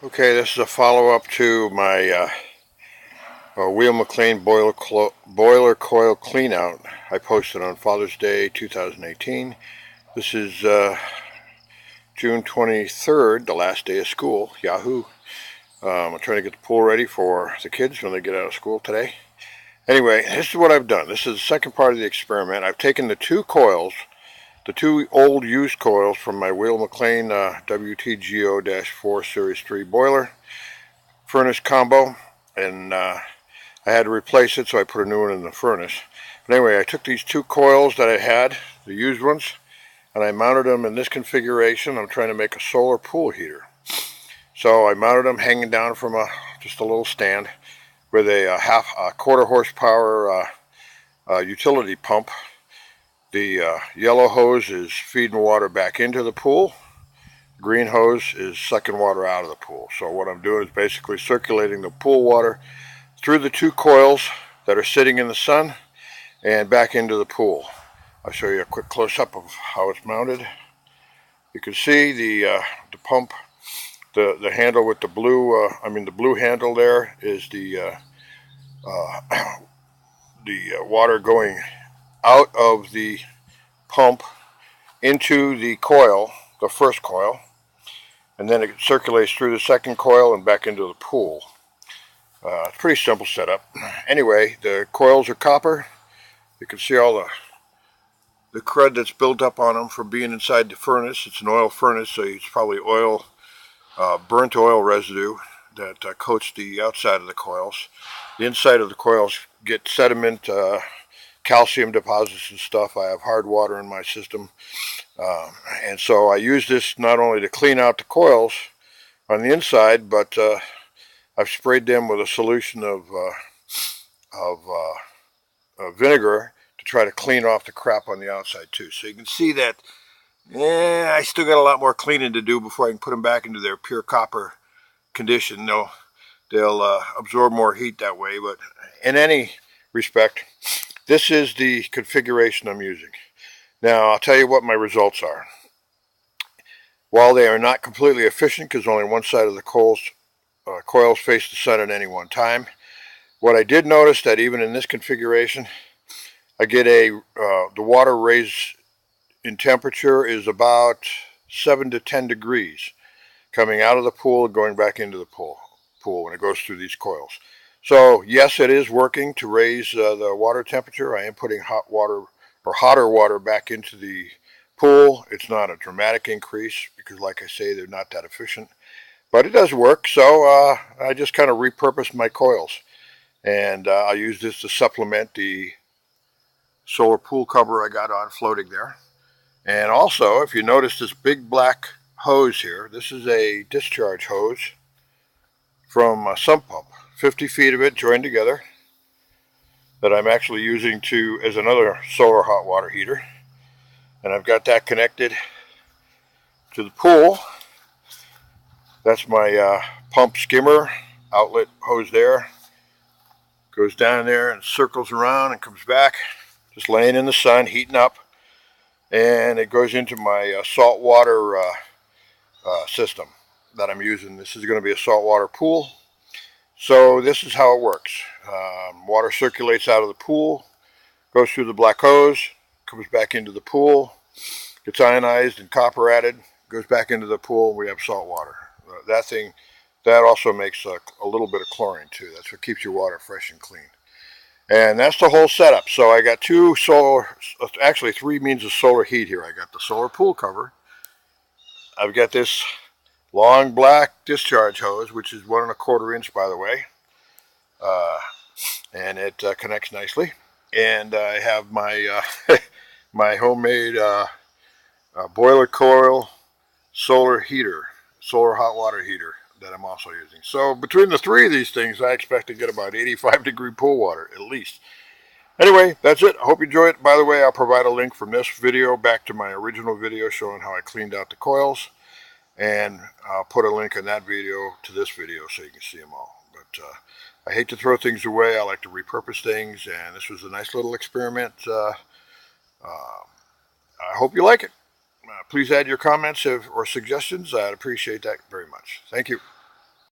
Okay, this is a follow-up to my Weil McLain Boiler Coil cleanout I posted on Father's Day 2018. This is June 23rd, the last day of school. Yahoo! I'm trying to get the pool ready for the kids when they get out of school today. Anyway, this is what I've done. This is the second part of the experiment. I've taken the two coils, the two old used coils from my Weil McLain WTGO-4 Series 3 boiler furnace combo, and I had to replace it, so I put a new one in the furnace. But anyway, I took these two coils that I had, the used ones, and I mounted them in this configuration. I'm trying to make a solar pool heater. So I mounted them hanging down from just a little stand with a quarter horsepower utility pump. The yellow hose is feeding water back into the pool. The green hose is sucking water out of the pool. So what I'm doing is basically circulating the pool water through the two coils that are sitting in the sun and back into the pool. I'll show you a quick close-up of how it's mounted. You can see the pump, the handle with the blue, the blue handle there is the water going out of the pump into the coil, the first coil, and then it circulates through the second coil and back into the pool. It's a pretty simple setup. Anyway, the coils are copper. You can see all the crud that's built up on them from being inside the furnace. It's an oil furnace, so it's probably oil, burnt oil residue that coats the outside of the coils. The inside of the coils get sediment, calcium deposits and stuff. I have hard water in my system, and so I use this not only to clean out the coils on the inside, but I've sprayed them with a solution of vinegar to try to clean off the crap on the outside too. So you can see that I still got a lot more cleaning to do before I can put them back into their pure copper condition. They'll absorb more heat that way, but in any respect, this is the configuration I'm using. Now, I'll tell you what my results are. While they are not completely efficient because only one side of the coils face the sun at any one time, what I did notice that even in this configuration, I get the water raised in temperature is about 7 to 10 degrees coming out of the pool and going back into the pool when it goes through these coils. So yes, it is working to raise the water temperature. I am putting hot water or hotter water back into the pool. It's not a dramatic increase because, like I say, they're not that efficient, but it does work. So I just kind of repurposed my coils, and I'll use this to supplement the solar pool cover I got on floating there. And also, if you notice this big black hose here, this is a discharge hose from a sump pump. 50 feet of it joined together that I'm actually using as another solar hot water heater. And I've got that connected to the pool. That's my pump skimmer outlet hose there. Goes down there and circles around and comes back, just laying in the sun, heating up. And it goes into my salt water system that I'm using. This is going to be a saltwater pool. So this is how it works. Water circulates out of the pool, goes through the black hose, comes back into the pool, gets ionized and copper added, goes back into the pool. We have salt water. That also makes a little bit of chlorine too. That's what keeps your water fresh and clean. And that's the whole setup. So I got three means of solar heat here. I got the solar pool cover. I've got this long black discharge hose, which is 1 1/4 inch, by the way, and it connects nicely. And I have my my homemade Boiler Coil solar hot water heater that I'm also using. So between the three of these things, I expect to get about 85-degree pool water at least. Anyway, that's it. I hope you enjoy it. By the way, I'll provide a link from this video back to my original video showing how I cleaned out the coils. And I'll put a link in that video to this video so you can see them all. But I hate to throw things away. I like to repurpose things, and this was a nice little experiment. I hope you like it. Please add your comments or suggestions. I'd appreciate that very much. Thank you.